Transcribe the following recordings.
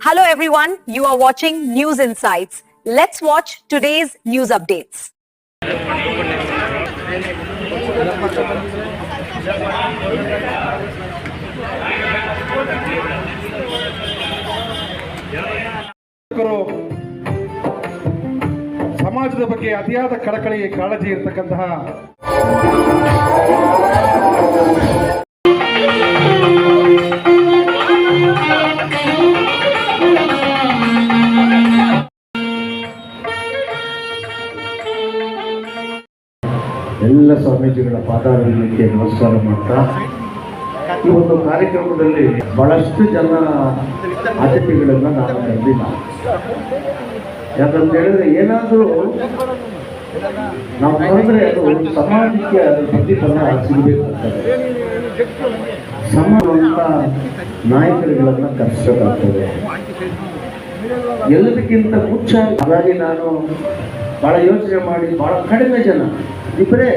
Hello everyone, you are watching News Insights. Let's watch today's news updates. ಸಮಾಜದ ಬಗ್ಗೆ ಅತಿಯಾದ ಕಳಕಳಿ ಕಾಳಜಿ ಇರತಕ್ಕಂತಹ ಎಲ್ಲ ಸ್ವಾಮೀಜಿಗಳ ಪಾದಾರವಿಂದಕ್ಕೆ ನಮಸ್ಕಾರ ಮಾಡ್ತಾ ಈ ಒಂದು ಕಾರ್ಯಕ್ರಮದಲ್ಲಿ ಬಹಳಷ್ಟು ಜನ ಅತಿಥಿಗಳನ್ನು ನಾನು ಕರೆದಿಲ್ಲ. ಯಾಕಂತ ಹೇಳಿದ್ರೆ ಏನಾದರೂ ನಾವು ಕರೆದ್ರೆ ಅದು ಸಮಾಜಕ್ಕೆ ಅದರ ಪ್ರತಿಫಲ ಸಿಗಬೇಕಾಗ್ತದೆ. ಸಮಾಜವಂತ ನಾಯಕರುಗಳನ್ನು ಕರೆಸಬೇಕಾಗ್ತದೆ. ಎಲ್ಲದಕ್ಕಿಂತ ಮುಖ್ಯ ಹಾಗಾಗಿ ನಾನು ಭಾಳ ಯೋಚನೆ ಮಾಡಿ ಭಾಳ ಕಡಿಮೆ ಜನ ಇಬ್ಬರೇ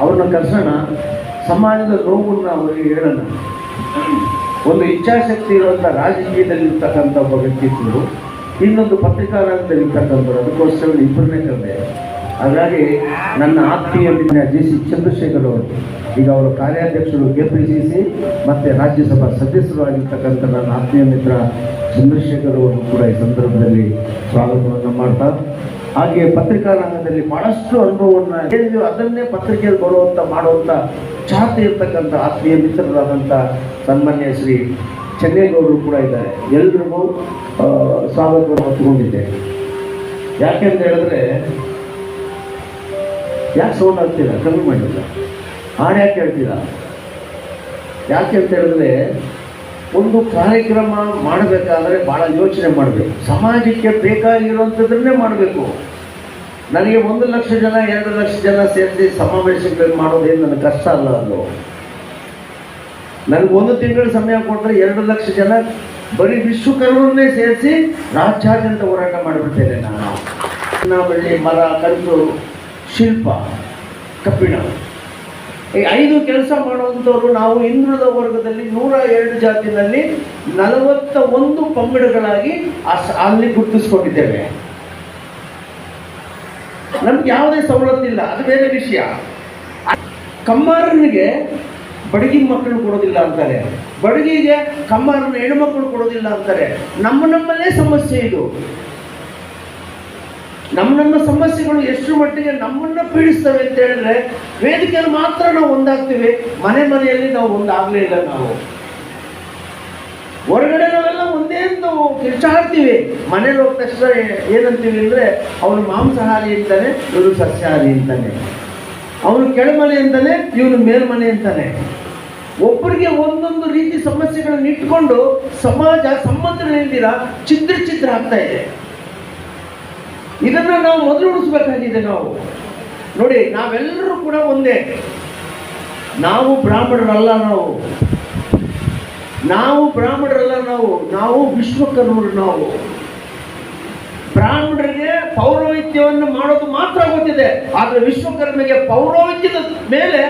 ಅವ್ರನ್ನ ಕರ್ಸೋಣ, ಸಮಾಜದ ನೋವನ್ನು ಅವರಿಗೆ ಹೇಳೋಣ. ಒಂದು ಇಚ್ಛಾಶಕ್ತಿ ಇರುವಂಥ ರಾಜಕೀಯದಲ್ಲಿರ್ತಕ್ಕಂಥ ಒಬ್ಬ ವ್ಯಕ್ತಿತ್ವರು, ಇನ್ನೊಂದು ಪತ್ರಿಕಾರಂಗದಲ್ಲಿರ್ತಕ್ಕಂಥವ್ರು, ಅದಕ್ಕೋಸ್ಕರ ಇಬ್ಬರನ್ನೇ ಕರೆದೆ. ಹಾಗಾಗಿ ನನ್ನ ಆತ್ಮೀಯ ಮಿತ್ರ JC ಚಂದ್ರಶೇಖರ್ ಅವರು, ಈಗ ಅವರು ಕಾರ್ಯಾಧ್ಯಕ್ಷರು KPCC ಮತ್ತು ರಾಜ್ಯಸಭಾ ಸದಸ್ಯರು ಆಗಿರ್ತಕ್ಕಂಥ ನನ್ನ ಆತ್ಮೀಯ ಮಿತ್ರ ಚಂದ್ರಶೇಖರ್ ಅವರು ಕೂಡ ಈ ಸಂದರ್ಭದಲ್ಲಿ ಸ್ವಾಗತವನ್ನು ಮಾಡ್ತಾ, ಹಾಗೆ ಪತ್ರಿಕಾರಂಗದಲ್ಲಿ ಭಾಳಷ್ಟು ಅನುಭವವನ್ನು ಹೇಳಿದ್ವಿ, ಅದನ್ನೇ ಪತ್ರಿಕೆಯಲ್ಲಿ ಮಾಡುವಂಥ ಚಾತೆ ಇರ್ತಕ್ಕಂಥ ಆತ್ಮೀಯ ಮಿತ್ರರಾದಂಥ ಸನ್ಮಾನ್ಯ ಶ್ರೀ ಚೆನ್ನೇಗೌಡರು ಕೂಡ ಇದ್ದಾರೆ. ಎಲ್ರಿಗೂ ಸ್ವಾಗತವನ್ನು ಹೊತ್ಕೊಂಡಿದ್ದೆ. ಯಾಕೆಂತ ಹೇಳಿದ್ರೆ, ಯಾಕೆ ಸೌಂಡ್ ಆಗ್ತೀರಾ? ಕಮ್ಮಿ ಮಾಡಿಲ್ಲ. ಹಾಡು ಯಾಕೆ ಹೇಳ್ತೀರಾ? ಯಾಕೆ ಅಂತ ಹೇಳಿದ್ರೆ, ಒಂದು ಕಾರ್ಯಕ್ರಮ ಮಾಡಬೇಕಾದ್ರೆ ಭಾಳ ಯೋಚನೆ ಮಾಡಬೇಕು. ಸಮಾಜಕ್ಕೆ ಬೇಕಾಗಿರುವಂಥದ್ದನ್ನೇ ಮಾಡಬೇಕು. ನನಗೆ 1 ಲಕ್ಷ ಜನ 2 ಲಕ್ಷ ಜನ ಸೇರಿಸಿ ಸಮಾವೇಶಗಳನ್ನು ಮಾಡೋದೇನು ನನಗೆ ಕಷ್ಟ ಅಲ್ಲ. ಅದು ನನಗೆ 1 ತಿಂಗಳ ಸಮಯ ಕೊಟ್ಟರೆ 2 ಲಕ್ಷ ಜನ ಬರೀ ವಿಶ್ವಕರ್ಮರನ್ನೇ ಸೇರಿಸಿ ರಾಜ್ಯಾದ್ಯಂತ ಹೋರಾಟ ಮಾಡಿಬಿಡ್ತೇನೆ ನಾನು. ಬೆಳ್ಳಿ, ಮರ, ಕಲ್ಲು, ಶಿಲ್ಪ, ಕಬ್ಬಿಣ, ಈ 5 ಕೆಲಸ ಮಾಡುವಂಥವ್ರು ನಾವು ಹಿಂದುಳಿದ ವರ್ಗದಲ್ಲಿ 102 ಜಾತಿನಲ್ಲಿ 41 ಪಂಗಡಗಳಾಗಿ ಅಲ್ಲಿ ಗುರುತಿಸ್ಕೊಂಡಿದ್ದೇವೆ. ನಮ್ಗೆ ಯಾವುದೇ ಸವಲತ್ತಿಲ್ಲ, ಅದು ಬೇರೆ ವಿಷಯ. ಕಮ್ಮಾರನಿಗೆ ಬಡಗಿ ಮಕ್ಕಳು ಕೊಡೋದಿಲ್ಲ ಅಂತಾರೆ, ಬಡಗಿಗೆ ಕಮ್ಮಾರನ ಹೆಣ್ಮಕ್ಳು ಕೊಡೋದಿಲ್ಲ ಅಂತಾರೆ. ನಮ್ಮಲ್ಲೇ ಸಮಸ್ಯೆ ಇದು. ನಮ್ಮ ಸಮಸ್ಯೆಗಳು ಎಷ್ಟು ಮಟ್ಟಿಗೆ ನಮ್ಮನ್ನು ಪೀಡಿಸ್ತವೆ ಅಂತ ಹೇಳಿದ್ರೆ, ವೇದಿಕೆಯಲ್ಲಿ ಮಾತ್ರ ನಾವು ಒಂದಾಗ್ತೀವಿ, ಮನೆಯಲ್ಲಿ ನಾವು ಒಂದಾಗಲೇ ಇಲ್ಲ. ನಾವು ಹೊರಗಡೆ ನಾವೆಲ್ಲ ಒಂದೇ ನಾವು ಕಿರ್ಚಾಡ್ತೀವಿ. ಮನೇಲಿ ಹೋದ ತಕ್ಷಣ ಏನಂತೀವಿ ಅಂದರೆ, ಅವನು ಮಾಂಸಾಹಾರಿ ಅಂತಾನೆ, ಇವನು ಸಸ್ಯಾಹಾರಿ ಅಂತಾನೆ, ಅವನು ಕೆಳಮನೆ ಅಂತಾನೆ, ಇವನು ಮೇಲ್ಮನೆ ಅಂತಾನೆ. ಒಬ್ಬರಿಗೆ ಒಂದೊಂದು ರೀತಿ ಸಮಸ್ಯೆಗಳನ್ನು ಇಟ್ಕೊಂಡು ಸಮಾಜ ಸಂಬಂಧಗಳಿಂದ ಛಿದ್ರ ಆಗ್ತಾ ಇದೆ. ಇದನ್ನು ನಾವು ಮೊದಲು ಉಳಿಸ್ಬೇಕಾಗಿದೆ. ನಾವು ನೋಡಿ, ನಾವೆಲ್ಲರೂ ಕೂಡ ಒಂದೇ. ನಾವು ಬ್ರಾಹ್ಮಣರಲ್ಲ, ನಾವು ಬ್ರಾಹ್ಮಣರಲ್ಲ, ನಾವು ವಿಶ್ವಕರ್ಮರು. ನಾವು ಬ್ರಾಹ್ಮಣರಿಗೆ ಪೌರೋಹಿತ್ಯವನ್ನು ಮಾಡೋದು ಮಾತ್ರ ಗೊತ್ತಿದೆ, ಆದರೆ ವಿಶ್ವಕರ್ಮಿಗೆ ಪೌರೋಹಿತ್ಯದ ಮೇಲೆ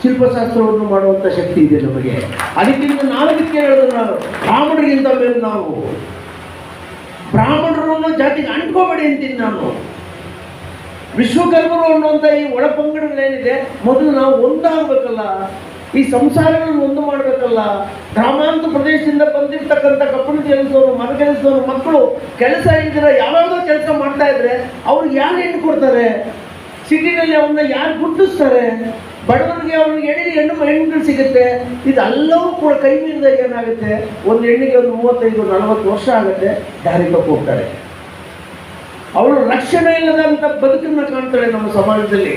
ಶಿಲ್ಪಶಾಸ್ತ್ರವನ್ನು ಮಾಡುವಂಥ ಶಕ್ತಿ ಇದೆ ನಮಗೆ. ಅದಕ್ಕಿಂತ ನಾಲ್ಕಕ್ಕೆ ಹೇಳೋದು, ನಾವು ಬ್ರಾಹ್ಮಣರಿಗಿಂತ ಮೇಲೆ ನಾವು ಬ್ರಾಹ್ಮಣರನ್ನು ಜಾತಿಗೆ ಅಂಟ್ಕೋಬೇಡಿ ಅಂತೀನಿ ನಾನು. ವಿಶ್ವಕರ್ಮರು ಅನ್ನುವಂಥ ಈ ಒಳಪಂಗಡಗಳೇನಿದೆ, ಮೊದಲು ನಾವು ಒಂದಾಗಬೇಕಲ್ಲ, ಈ ಸಂಸಾರಗಳನ್ನು ಒಂದು ಮಾಡಬೇಕಲ್ಲ. ಗ್ರಾಮಾಂತರ ಪ್ರದೇಶದಿಂದ ಬಂದಿರ್ತಕ್ಕಂಥ ಕಬ್ಬಣ ಕೆಲಸದವರು, ಮರ ಕೆಲಸದವರು ಮಕ್ಕಳು ಕೆಲಸ ಇಲ್ದಿರ ಯಾವ್ಯಾವುದೋ ಕೆಲಸ ಮಾಡ್ತಾ ಇದ್ರೆ ಅವ್ರಿಗೆ ಯಾರು ಹೆಣ್ಣು ಕೊಡ್ತಾರೆ? ಸಿಟಿನಲ್ಲಿ ಅವನ್ನ ಯಾರು ಗುರುತಿಸ್ತಾರೆ? ಬಡವರಿಗೆ ಅವ್ರಿಗೆ ಹೆಣ್ಣುಗಳು ಸಿಗುತ್ತೆ. ಇದೆಲ್ಲವೂ ಕೂಡ ಕೈ ಮೀರಿದಾಗ ಏನಾಗುತ್ತೆ, ಒಂದು ಹೆಣ್ಣಿಗೆ ಒಂದು 35-40 ವರ್ಷ ಆಗುತ್ತೆ, ದಾರಿ ತಪ್ಪು ಹೋಗ್ತಾರೆ. ಅವಳು ರಕ್ಷಣೆ ಇಲ್ಲದಂಥ ಬದುಕನ್ನು ಕಾಣ್ತಾಳೆ ನಮ್ಮ ಸಮಾಜದಲ್ಲಿ.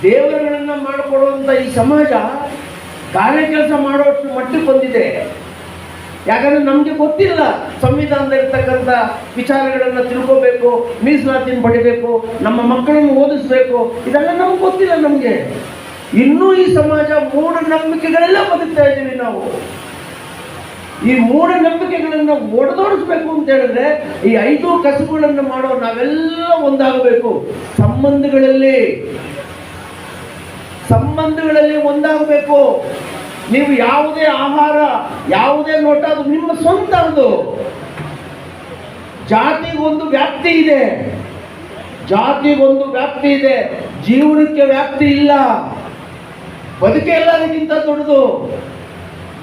ದೇವರುಗಳನ್ನು ಮಾಡಿಕೊಡುವಂಥ ಈ ಸಮಾಜ ಕಾರ್ಯ ಕೆಲಸ ಮಾಡೋಷ್ಟು ಮಟ್ಟಿಗೆ ಬಂದಿದೆ. ಯಾಕಂದರೆ ನಮಗೆ ಗೊತ್ತಿಲ್ಲ, ಸಂವಿಧಾನದಲ್ಲಿರ್ತಕ್ಕಂಥ ವಿಚಾರಗಳನ್ನು ತಿಳ್ಕೋಬೇಕು, ಮೀಸಲಾತಿನ ಪಡಿಬೇಕು, ನಮ್ಮ ಮಕ್ಕಳನ್ನು ಓದಿಸ್ಬೇಕು, ಇದೆಲ್ಲ ನಮ್ಗೆ ಗೊತ್ತಿಲ್ಲ. ನಮಗೆ ಇನ್ನೂ ಈ ಸಮಾಜ ಮೂಢನಂಬಿಕೆಗಳೆಲ್ಲ ಬದುಕ್ತಾ ಇದ್ದೀವಿ ನಾವು. ಈ ಮೂಢನಂಬಿಕೆಗಳನ್ನು ಒಡೆದೋಡಿಸ್ಬೇಕು ಅಂತ ಹೇಳಿದ್ರೆ, ಈ 5 ಕಸುಬುಗಳನ್ನು ಮಾಡೋ ನಾವೆಲ್ಲ ಒಂದಾಗಬೇಕು. ಸಂಬಂಧಗಳಲ್ಲಿ ಒಂದಾಗಬೇಕು. ನೀವು ಯಾವುದೇ ಆಹಾರ, ಯಾವುದೇ ನೋಟ ಅದು ನಿಮ್ಮ ಸ್ವಂತ. ಅದು ಜಾತಿಗೊಂದು ವ್ಯಾಪ್ತಿ ಇದೆ, ಜಾತಿಗೊಂದು ವ್ಯಾಪ್ತಿ ಇದೆ, ಜೀವನಕ್ಕೆ ವ್ಯಾಪ್ತಿ ಇಲ್ಲ. ಬದುಕೆ ಎಲ್ಲದಕ್ಕಿಂತ ದೊಡ್ಡದು.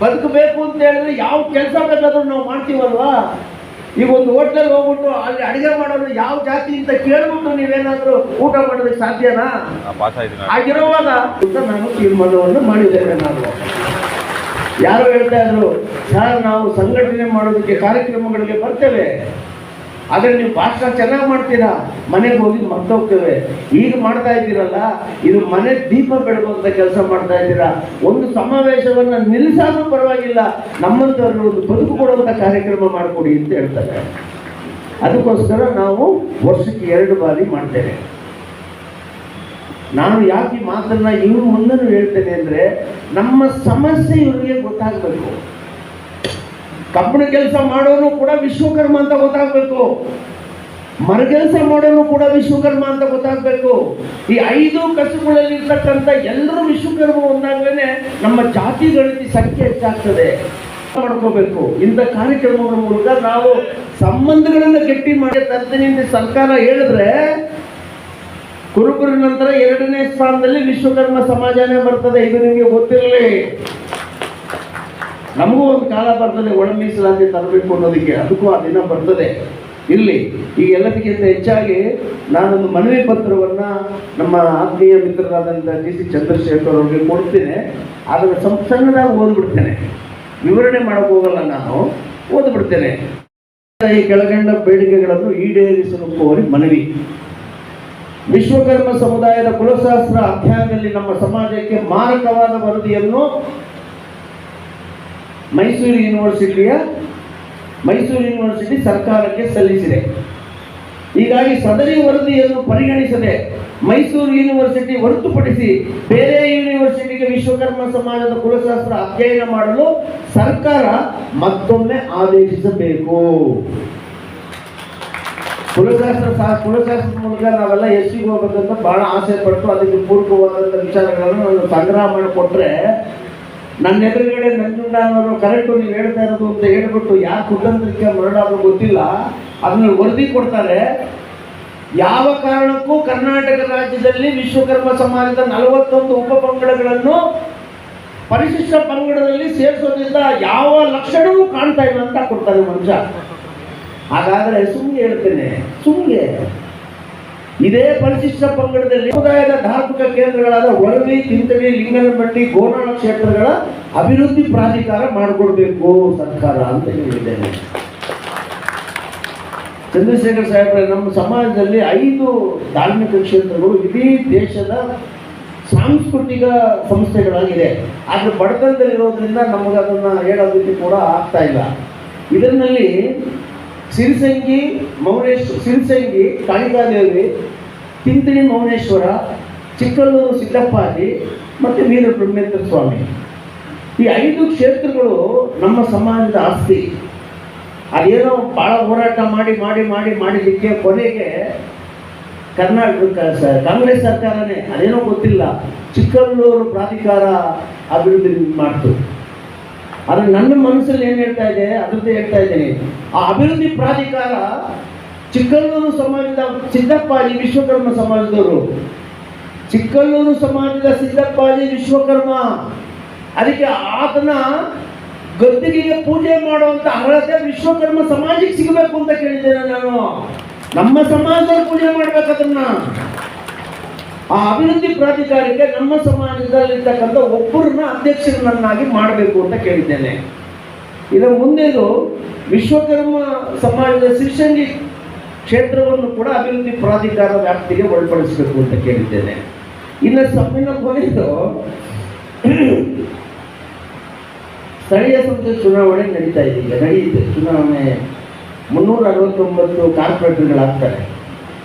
ಬದುಕಬೇಕು ಅಂತ ಹೇಳಿದ್ರೆ ಯಾವ ಕೆಲಸ ಬೇಕಾದ್ರೂ ನಾವು ಮಾಡ್ತೀವಲ್ವಾ. ಈಗ ಒಂದು ಹೋಟ್ಲಲ್ಲಿ ಹೋಗ್ಬಿಟ್ಟು ಅಲ್ಲಿ ಅಡಿಗೆ ಮಾಡೋದು ಯಾವ ಜಾತಿ ಅಂತ ಕೇಳ್ಬಿಟ್ಟು ನೀವೇನಾದ್ರೂ ಊಟ ಮಾಡೋದಕ್ಕೆ ಸಾಧ್ಯನಾ? ಆಗಿರುವಾಗ ನಾನು ತೀರ್ಮಾನವನ್ನು ಮಾಡಿದ್ದೇನೆ. ನಾನು ಯಾರು ಹೇಳ್ತಾ ಇದ್ರು, ಸರ್ ನಾವು ಸಂಘಟನೆ ಮಾಡೋದಕ್ಕೆ ಕಾರ್ಯಕ್ರಮಗಳಿಗೆ ಬರ್ತೇವೆ, ಆದರೆ ನೀವು ಭಾಷಣ ಚೆನ್ನಾಗಿ ಮಾಡ್ತೀರಾ, ಮನೆಗೆ ಹೋಗಿ ಮರ್ತೋಗ್ತೇವೆ. ಈಗ ಮಾಡ್ತಾ ಇದ್ದೀರಲ್ಲ, ಇದು ಮನೆ ದೀಪ ಬೆಳಗುವಂತ ಕೆಲಸ ಮಾಡ್ತಾ ಇದ್ದೀರಾ. ಒಂದು ಸಮಾವೇಶವನ್ನ ನಿಲ್ಲಿಸಾದ್ರೂ ಪರವಾಗಿಲ್ಲ, ನಮ್ಮಂತವ್ರಿಗೆ ಒಂದು ಬದುಕು ಕೊಡುವಂತ ಕಾರ್ಯಕ್ರಮ ಮಾಡಿಕೊಡಿ ಅಂತ ಹೇಳ್ತಾರೆ. ಅದಕ್ಕೋಸ್ಕರ ನಾವು ವರ್ಷಕ್ಕೆ 2 ಬಾರಿ ಮಾಡ್ತೇವೆ. ನಾನು ಯಾಕೆ ಮಾತನ್ನ ಇವ್ರ ಮುಂದೆನೂ ಹೇಳ್ತೇನೆ ಅಂದ್ರೆ, ನಮ್ಮ ಸಮಸ್ಯೆ ಇವ್ರಿಗೆ ಗೊತ್ತಾಗಬೇಕು. ಕಬ್ಬಣ ಕೆಲಸ ಮಾಡೋನು ಕೂಡ ವಿಶ್ವಕರ್ಮ ಅಂತ ಗೊತ್ತಾಗಬೇಕು, ಮರಗೆಲಸ ಮಾಡೋನು ಕೂಡ ವಿಶ್ವಕರ್ಮ ಅಂತ ಗೊತ್ತಾಗಬೇಕು. ಈ 5 ಕಸುಗಳಲ್ಲಿ ಇರ್ತಕ್ಕಂಥ ಎಲ್ಲರೂ ವಿಶ್ವಕರ್ಮ ಒಂದಾಗ್ಲೇನೆ ನಮ್ಮ ಜಾತಿ ಗಣತಿ ಸಂಖ್ಯೆ ಹೆಚ್ಚಾಗ್ತದೆ. ಮಾಡ್ಕೋಬೇಕು. ಇಂಥ ಕಾರ್ಯಕ್ರಮಗಳ ಮೂಲಕ ನಾವು ಸಂಬಂಧಗಳನ್ನ ಗಟ್ಟಿ ಮಾಡಿ ತರ್ತೀನಿ ಅಂತ ಸರ್ಕಾರ ಹೇಳಿದ್ರೆ, ಕುರುಬರ ನಂತರ 2ನೇ ಸ್ಥಾನದಲ್ಲಿ ವಿಶ್ವಕರ್ಮ ಸಮಾಜನೇ ಬರ್ತದೆ. ಇದು ನಿಮಗೆ ಗೊತ್ತಿರಲಿ. ನಮಗೂ ಒಂದು ಕಾಲ ಬರ್ತದೆ ಒಳ ಮೀಸಲಾತಿ ತರಬೇಕು ಅನ್ನೋದಕ್ಕೆ, ಅದಕ್ಕೂ ಆ ದಿನ ಬರ್ತದೆ. ಇಲ್ಲಿ ಈಗ ಎಲ್ಲದಕ್ಕಿಂತ ಹೆಚ್ಚಾಗಿ ನಾನೊಂದು ಮನವಿ ಪತ್ರವನ್ನ ನಮ್ಮ ಆತ್ಮೀಯ ಮಿತ್ರರಾದಂಥ GC ಚಂದ್ರಶೇಖರ್ ಅವರಿಗೆ ಕೊಡ್ತೇನೆ. ಅದನ್ನು ಸಣ್ಣದಾಗಿ ಓದ್ಬಿಡ್ತೇನೆ, ವಿವರಣೆ ಮಾಡಕ್ ಹೋಗಲ್ಲ, ನಾನು ಓದ್ಬಿಡ್ತೇನೆ. ಈ ಕೆಳಗಂಡ ಬೇಡಿಕೆಗಳನ್ನು ಈಡೇರಿಸಲು ಕೋರಿ ಮನವಿ. ವಿಶ್ವಕರ್ಮ ಸಮುದಾಯದ ಕುಲಶಾಸ್ತ್ರ ಅಧ್ಯಯನದಲ್ಲಿ ನಮ್ಮ ಸಮಾಜಕ್ಕೆ ಮಾರಕವಾದ ವರದಿಯನ್ನು ಮೈಸೂರು ಯೂನಿವರ್ಸಿಟಿ ಸರ್ಕಾರಕ್ಕೆ ಸಲ್ಲಿಸಿದೆ. ಹೀಗಾಗಿ ಸದರಿ ವರದಿಯನ್ನು ಪರಿಗಣಿಸದೆ ಮೈಸೂರು ಯೂನಿವರ್ಸಿಟಿ ಹೊರತುಪಡಿಸಿ ಬೇರೆ ಯೂನಿವರ್ಸಿಟಿಗೆ ವಿಶ್ವಕರ್ಮ ಸಮಾಜದ ಕುಲಶಾಸ್ತ್ರ ಅಧ್ಯಯನ ಮಾಡಲು ಸರ್ಕಾರ ಮತ್ತೊಮ್ಮೆ ಆದೇಶಿಸಬೇಕು. ಕುಲಶಾಸ್ತ್ರದ ಮೂಲಕ ನಾವೆಲ್ಲ ಎಸ್ಸಿಗೆ ಹೋಗ್ಬೇಕಂತ ಬಹಳ ಆಸೆ ಪಟ್ಟು ಅದಕ್ಕೆ ಪೂರಕವಾದಂಥ ವಿಚಾರಗಳನ್ನು ನಾನು ಸಂಗ್ರಹ ಮಾಡಿಕೊಟ್ರೆ, ನನ್ನ ಎದುರುಗಡೆ ನಂಜುಂಡನವರು ಕರೆಕ್ಟು ನೀವು ಹೇಳ್ತಾ ಇರೋದು ಅಂತ ಹೇಳ್ಬಿಟ್ಟು ಯಾರು ಕುಟುಂಬಕ್ಕೆ ಮರಳಾದ್ರೂ ಗೊತ್ತಿಲ್ಲ, ಅದನ್ನ ವರದಿ ಕೊಡ್ತಾರೆ. ಯಾವ ಕಾರಣಕ್ಕೂ ಕರ್ನಾಟಕ ರಾಜ್ಯದಲ್ಲಿ ವಿಶ್ವಕರ್ಮ ಸಮಾಜದ 41 ಉಪಪಂಗಡಗಳನ್ನು ಪರಿಶಿಷ್ಟ ಪಂಗಡದಲ್ಲಿ ಸೇರಿಸೋದ್ರಿಂದ ಯಾವ ಲಕ್ಷಣವೂ ಕಾಣ್ತಾ ಇಲ್ಲ ಅಂತ ಕೊಡ್ತಾರೆ ಮನುಷ್ಯ. ಹಾಗಾದ್ರೆ ಸುಮ್ಗೆ ಹೇಳ್ತೇನೆ, ಸುಮ್ಗೆ ಇದೇ ಪರಿಶಿಷ್ಟ ಪಂಗಡದಲ್ಲಿ ಸಮುದಾಯದ ಧಾರ್ಮಿಕ ಕೇಂದ್ರಗಳಾದ ಒಳವಿ, ತಿಂತಳಿ, ಲಿಂಗನಮಟ್ಟಿ, ಗೋನಾಳ ಕ್ಷೇತ್ರಗಳ ಅಭಿವೃದ್ಧಿ ಪ್ರಾಧಿಕಾರ ಮಾಡಿಕೊಡ್ಬೇಕು ಸರ್ಕಾರ ಅಂತ ಹೇಳಿದ್ದೇನೆ. ಚಂದ್ರಶೇಖರ್ ಸಾಹೇಬ್ರೆ, ನಮ್ಮ ಸಮಾಜದಲ್ಲಿ 5 ಧಾರ್ಮಿಕ ಕ್ಷೇತ್ರಗಳು ಇಡೀ ದೇಶದ ಸಾಂಸ್ಕೃತಿಕ ಸಂಸ್ಥೆಗಳಾಗಿದೆ. ಆದ್ರೆ ಬಡತನದಲ್ಲಿರೋದ್ರಿಂದ ನಮಗೆ ಅದನ್ನ ಹೇಳೋದಕ್ಕೆ ಕೂಡ ಆಗ್ತಾ ಇಲ್ಲ. ಇದರಲ್ಲಿ ಸಿರಿಸಂಗಿ ಕಾಳಿಕಾದೇವಿ, ತಿಂತಳಿ ಮೌನೇಶ್ವರ, ಚಿಕ್ಕಲ್ಲೂರು ಸಿದ್ದಪ್ಪಾಜಿ ಮತ್ತು ವೀರಬ್ರಹ್ಮೇಂದ್ರ ಸ್ವಾಮಿ, ಈ 5 ಕ್ಷೇತ್ರಗಳು ನಮ್ಮ ಸಮಾಜದ ಆಸ್ತಿ. ಅದೇನೋ ಭಾಳ ಹೋರಾಟ ಮಾಡಿದ್ದಕ್ಕೆ ಕೊನೆಗೆ ಕಾಂಗ್ರೆಸ್ ಸರ್ಕಾರನೇ ಅದೇನೋ ಗೊತ್ತಿಲ್ಲ ಚಿಕ್ಕಲ್ಲೂರು ಪ್ರಾಧಿಕಾರ ಅಭಿವೃದ್ಧಿ ಮಾಡ್ತು. ಆದರೆ ನನ್ನ ಮನಸ್ಸಲ್ಲಿ ಏನು ಹೇಳ್ತಾ ಇದೆ ಅದ್ರದ್ದು ಹೇಳ್ತಾ ಇದ್ದೇನೆ. ಆ ಅಭಿವೃದ್ಧಿ ಪ್ರಾಧಿಕಾರ ಚಿಕ್ಕಲ್ಲೂರು ಸಮಾಜದ ಸಿದ್ದಪ್ಪಾಜಿ ವಿಶ್ವಕರ್ಮ ಸಮಾಜದವರು, ಚಿಕ್ಕಲ್ಲೂರು ಸಮಾಜದ ಸಿದ್ದಪ್ಪಾಜಿ ವಿಶ್ವಕರ್ಮ, ಅದಕ್ಕೆ ಆತನ ಗದ್ದಿಗೆಗೆ ಪೂಜೆ ಮಾಡುವಂತ ಅರ್ಹತೆ ವಿಶ್ವಕರ್ಮ ಸಮಾಜಕ್ಕೆ ಸಿಗಬೇಕು ಅಂತ ಕೇಳಿದ್ದೇನೆ ನಾನು. ನಮ್ಮ ಸಮಾಜದಲ್ಲಿ ಪೂಜೆ ಮಾಡ್ಬೇಕದನ್ನ. ಆ ಅಭಿವೃದ್ಧಿ ಪ್ರಾಧಿಕಾರಕ್ಕೆ ನಮ್ಮ ಸಮಾಜದಲ್ಲಿರ್ತಕ್ಕಂಥ ಒಬ್ಬರನ್ನ ಅಧ್ಯಕ್ಷರನ್ನಾಗಿ ಮಾಡಬೇಕು ಅಂತ ಕೇಳಿದ್ದೇನೆ. ಇದರ ಮುಂದೆದು ವಿಶ್ವಕರ್ಮ ಸಮಾಜದ ಶಿರ್ಷಂಗಿ ಕ್ಷೇತ್ರವನ್ನು ಕೂಡ ಅಭಿವೃದ್ಧಿ ಪ್ರಾಧಿಕಾರ ವ್ಯಾಪ್ತಿಗೆ ಒಳಪಡಿಸಬೇಕು ಅಂತ ಕೇಳಿದ್ದೇನೆ. ಇನ್ನು ಕೊನೆಯದು ಸ್ಥಳೀಯ ಸಂಸ್ಥೆ ಚುನಾವಣೆ ನಡೀತಾ ಇದೆ. ಈಗ ನಡೆಯುತ್ತೆ ಚುನಾವಣೆ. 369 ಕಾರ್ಪೊರೇಟರ್ಗಳಾಗ್ತಾರೆ.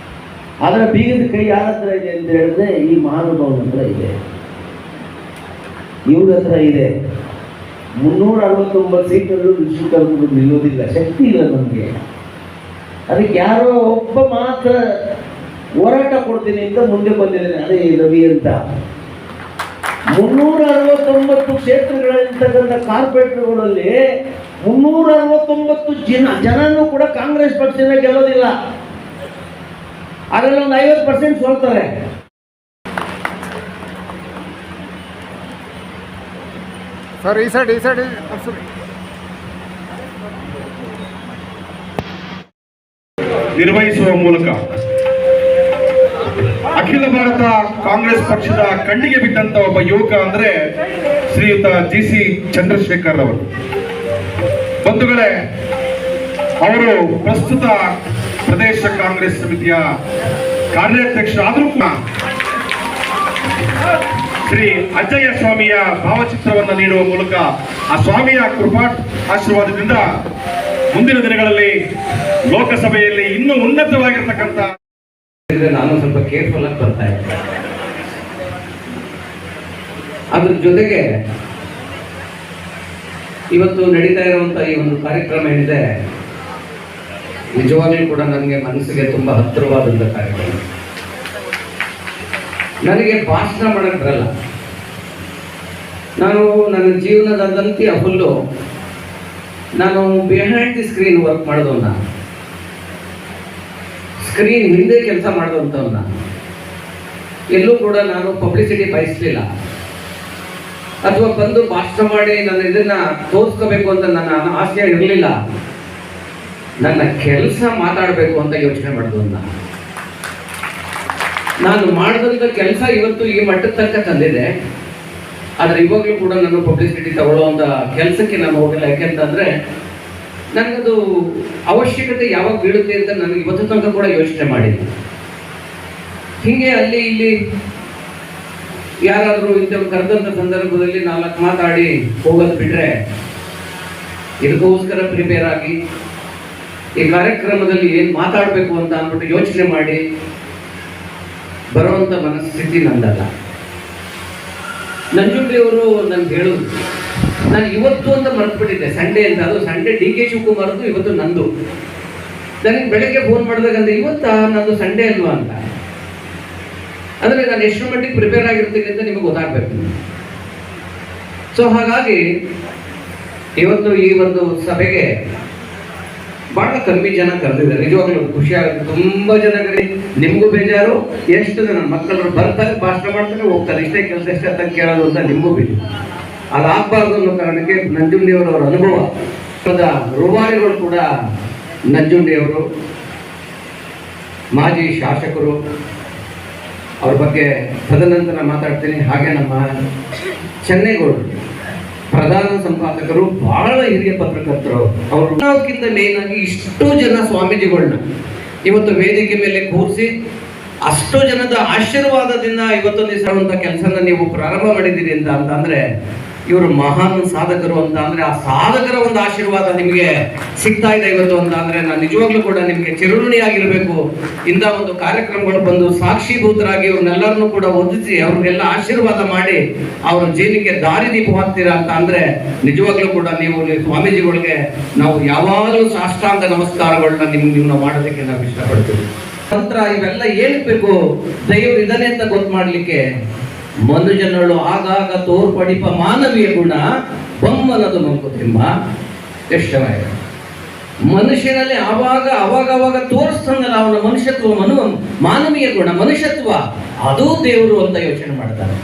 ಅದರ ಬೀಗದ ಕೈ ಯಾರ ಹತ್ರ ಇದೆ ಅಂತ ಹೇಳಿದ್ರೆ ಈ ಮಹಾನುಭಾವನ ಹತ್ರ ಇದೆ, ಇವ್ರ ಹತ್ರ ಇದೆ. 369 ಸೀಟಲ್ಲೂ ವಿಶ್ವಕರ್ಮರು ನಿಲ್ಲೋದಿಲ್ಲ, ಶಕ್ತಿ ಇಲ್ಲ ನಮಗೆ. ಅದಕ್ಕೆ ಯಾರೋ ಒಬ್ಬ ಮಾತ್ರ ಹೋರಾಟ ಕೊಡ್ತೀನಿ ಅಂತ ಮುಂದೆ ಬಂದಿದ್ದಾನೆ, ಅದೇ ರವಿ ಅಂತ. 369 ಕ್ಷೇತ್ರಗಳಿರ್ತಕ್ಕಂಥ ಕಾರ್ಪೊರೇಟರ್ಗಳಲ್ಲಿ 369 ಜನನೂ ಕೂಡ ಕಾಂಗ್ರೆಸ್ ಪಕ್ಷದಿಂದ ಗೆಲ್ಲೋದಿಲ್ಲ. ಅದರಲ್ಲಿ ಒಂದು 50% ಸೋಲ್ತಾರೆ. ಸರ್ ಈ ಸೈಡ್ ನಿರ್ವಹಿಸುವ ಮೂಲಕ ಅಖಿಲ ಭಾರತ ಕಾಂಗ್ರೆಸ್ ಪಕ್ಷದ ಕಣ್ಣಿಗೆ ಬಿದ್ದಂತ ಒಬ್ಬ ಯುವಕ ಅಂದ್ರೆ ಶ್ರೀಯುತ GC ಚಂದ್ರಶೇಖರ್ ಅವರು. ಬಂಧುಗಳೇ, ಅವರು ಪ್ರಸ್ತುತ ಪ್ರದೇಶ ಕಾಂಗ್ರೆಸ್ ಸಮಿತಿಯ ಕಾರ್ಯಾಧ್ಯಕ್ಷರಾದರೂ ಕೂಡ ಶ್ರೀ ಅಜ್ಜಯ್ಯ ಸ್ವಾಮಿಯ ಭಾವಚಿತ್ರವನ್ನು ನೀಡುವ ಮೂಲಕ ಆ ಸ್ವಾಮಿಯ ಕೃಪಾ ಆಶೀರ್ವಾದದಿಂದ ಮುಂದಿನ ದಿನಗಳಲ್ಲಿ ಲೋಕಸಭೆಯಲ್ಲಿ ಇನ್ನೂ ಉನ್ನತವಾಗಿರ್ತಕ್ಕಂಥ ನಾನು ಸ್ವಲ್ಪ ಕೇರ್ಫುಲ್ ಆಗಿ ಬರ್ತಾ ಇದ್ದೆ. ಅದ್ರ ಜೊತೆಗೆ ಇವತ್ತು ನಡೀತಾ ಇರುವಂತ ಈ ಒಂದು ಕಾರ್ಯಕ್ರಮ ಏನಿದೆ, ನಿಜವಾಗ್ಲೂ ಕೂಡ ನನಗೆ ಮನಸ್ಸಿಗೆ ತುಂಬಾ ಹತ್ತಿರವಾದಂಥ ಕಾರ್ಯಕ್ರಮ. ನನಗೆ ಭಾಷಣ ಮಾಡಕ್ ಬರಲ್ಲ. ನಾನು ನನ್ನ ಜೀವನದಾದಂತಿ ಫುಲ್ಲು ನಾನು ಬಿಹೈಂಡ್ ದಿ ಸ್ಕ್ರೀನ್ ವರ್ಕ್ ಮಾಡಿದವನ್ನ, ಸ್ಕ್ರೀನ್ ಹಿಂದೆ ಕೆಲಸ ಮಾಡಿದಂಥವನ್ನ. ಎಲ್ಲೂ ಕೂಡ ನಾನು ಪಬ್ಲಿಸಿಟಿ ಬಯಸಲಿಲ್ಲ ಅಥವಾ ಬಂದು ಭಾಷಣ ಮಾಡಿ ನಾನು ಇದನ್ನ ತೋರಿಸ್ಕೋಬೇಕು ಅಂತ ನನ್ನ ಆಸೆ ಇರಲಿಲ್ಲ. ನನ್ನ ಕೆಲಸ ಮಾತಾಡಬೇಕು ಅಂತ ಯೋಚನೆ ಮಾಡಿದವನ್ನ. ನಾನು ಮಾಡಿದಂಥ ಕೆಲಸ ಇವತ್ತು ಈ ಮಟ್ಟದ ತನಕ ತಂದಿದೆ. ಆದರೆ ಇವಾಗಲೂ ಕೂಡ ನಾನು ಪಬ್ಲಿಸಿಟಿ ತಗೊಳ್ಳುವಂಥ ಕೆಲಸಕ್ಕೆ ನಾನು ಹೋಗಿಲ್ಲ. ಯಾಕೆಂತಂದರೆ ನನಗದು ಅವಶ್ಯಕತೆ ಯಾವಾಗ ಬೀಳುತ್ತೆ ಅಂತ ನನಗೆ ಇವತ್ತು ತನಕ ಕೂಡ ಯೋಚನೆ ಮಾಡಿದ್ದೆ. ಹೀಗೆ ಅಲ್ಲಿ ಇಲ್ಲಿ ಯಾರಾದರೂ ಇಂಥವ್ರು ಕರೆದಂಥ ಸಂದರ್ಭದಲ್ಲಿ 4 ಮಾತಾಡಿ ಹೋಗೋದು ಬಿಟ್ಟರೆ, ಇದಕ್ಕೋಸ್ಕರ ಪ್ರಿಪೇರ್ ಆಗಿ ಈ ಕಾರ್ಯಕ್ರಮದಲ್ಲಿ ಏನು ಮಾತಾಡಬೇಕು ಅಂತ ಅಂದ್ಬಿಟ್ಟು ಯೋಚನೆ ಮಾಡಿ ಬರುವಂಥ ಮನಸ್ಥಿತಿ ನಂದಲ್ಲ. ನಂಜುಂಡಿಯವರು ನನ್ಗೆ ಹೇಳೋದು, ನಾನು ಇವತ್ತು ಅಂತ ಮರೆತುಬಿಟ್ಟಿದ್ದೆ, ಸಂಡೇ ಅಂತ. ಅದು ಸಂಡೇ DK ಶಿವಕುಮಾರ್ದು, ಇವತ್ತು ನಂದು. ನನಗೆ ಬೆಳಗ್ಗೆ ಫೋನ್ ಮಾಡಿದಾಗಂದ್ರೆ ಇವತ್ತಾ ನಂದು ಸಂಡೇ ಅಲ್ವಾ ಅಂತ. ಅಂದರೆ ನಾನು ಎಷ್ಟು ಮಟ್ಟಿಗೆ ಪ್ರಿಪೇರ್ ಆಗಿರ್ತೀನಿ ಅಂತ ನಿಮಗೆ ಗೊತ್ತಾಗಬೇಕು. ಸೊ ಹಾಗಾಗಿ ಇವತ್ತು ಈ ಒಂದು ಸಭೆಗೆ ಬಹಳ ಕಮ್ಮಿ ಜನ ಕರೆದಿದ್ದಾರೆ. ನಿಜವಾಗ್ಲೂ ಖುಷಿ ಆಗುತ್ತೆ. ತುಂಬ ಜನಗಳಿಗೆ ನಿಮಗೂ ಬೇಜಾರು, ಎಷ್ಟು ಜನ ಮಕ್ಕಳು ಬರ್ತಾರೆ, ಭಾಷಣ ಮಾಡ್ತಾರೆ, ಹೋಗ್ತಾರೆ. ಇಷ್ಟೇ ಕೆಲಸ ಎಷ್ಟೇ ಅಂತ ಕೇಳೋದು ಅಂತ ನಿಮಗೂ ಬೇಜಾರು. ಅದಾಗಬಾರ್ದು ಅನ್ನೋ ಕಾರಣಕ್ಕೆ ನಂಜುಂಡಿಯವರವರ ಅನುಭವ, ರೂವಾರಿಗಳು ಕೂಡ ನಂಜುಂಡಿಯವರು ಮಾಜಿ ಶಾಸಕರು, ಅವ್ರ ಬಗ್ಗೆ ತದನಂತರ ಮಾತಾಡ್ತೀನಿ. ಹಾಗೆ ನಮ್ಮ ಚೆನ್ನೇಗೌಡರು ಪ್ರಧಾನ ಸಂಪಾದಕರು, ಬಹಳ ಹಿರಿಯ ಪತ್ರಕರ್ತರು. ಅವರು ಅದಕ್ಕಿಂತ ಮೇನ್ ಆಗಿ ಇಷ್ಟೋ ಜನ ಸ್ವಾಮೀಜಿಗಳನ್ನ ಇವತ್ತು ವೇದಿಕೆ ಮೇಲೆ ಕೂರಿಸಿ ಅಷ್ಟೋ ಜನದ ಆಶೀರ್ವಾದದಿಂದ ಇವತ್ತು ನಿಲ್ಲಿಸುವಂತ ಕೆಲಸನ ನೀವು ಪ್ರಾರಂಭ ಮಾಡಿದ್ದೀರಿ ಅಂತ ಅಂದ್ರೆ ಇವರು ಮಹಾನ್ ಸಾಧಕರು ಅಂತ ಅಂದ್ರೆ, ಆ ಸಾಧಕರ ಒಂದು ಆಶೀರ್ವಾದ ನಿಮಗೆ ಸಿಗ್ತಾ ಇದೆ ಇವತ್ತು ಅಂತ ಅಂದ್ರೆ ನಾನು ನಿಜವಾಗ್ಲೂ ಕೂಡ ನಿಮಗೆ ಚಿರಋಣಿಯಾಗಿರ್ಬೇಕು. ಇಂಥ ಒಂದು ಕಾರ್ಯಕ್ರಮಗಳು ಬಂದು ಸಾಕ್ಷೀಭೂತರಾಗಿ ಇವ್ರನ್ನೆಲ್ಲರನ್ನೂ ಕೂಡ ಒದಿಸಿ ಅವ್ರಿಗೆಲ್ಲ ಆಶೀರ್ವಾದ ಮಾಡಿ ಅವ್ರ ಜೀವನಕ್ಕೆ ದಾರಿದೀಪವಾಗ್ತೀರಾ ಅಂತ ಅಂದ್ರೆ ನಿಜವಾಗ್ಲೂ ಕೂಡ ನೀವು ಸ್ವಾಮೀಜಿಗಳಿಗೆ ನಾವು ಯಾವಾಗಲೂ ಸಾಷ್ಟಾಂಗ ನಮಸ್ಕಾರಗಳನ್ನ ನಿಮ್ಗೆ ಮಾಡೋದಕ್ಕೆ ನಾವು ಇಷ್ಟಪಡ್ತೀವಿ. ನಂತರ ಇವೆಲ್ಲ ಏನಬೇಕು, ದೈವರು ಇದನ್ನೇ ಅಂತ ಗೊತ್ತು ಮಾಡ್ಲಿಕ್ಕೆ ಮನುಜನಗಳು ಆಗಾಗ ತೋರ್ಪಡಿಪ ಮಾನವೀಯ ಗುಣ ಬೊಮ್ಮನದು ಮಂಕುತಿಮ್ಮ. ಎಷ್ಟು ಚೆನ್ನಾಗಿದೆ. ಮನುಷ್ಯನಲ್ಲಿ ಅವಾಗ ತೋರಿಸ್ತಾನಲ್ಲ ಅವನ ಮನುಷ್ಯತ್ವ, ಮಾನವೀಯ ಗುಣ, ಮನುಷ್ಯತ್ವ, ಅದು ದೇವರು ಅಂತ ಯೋಚನೆ ಮಾಡ್ತಾರೆ.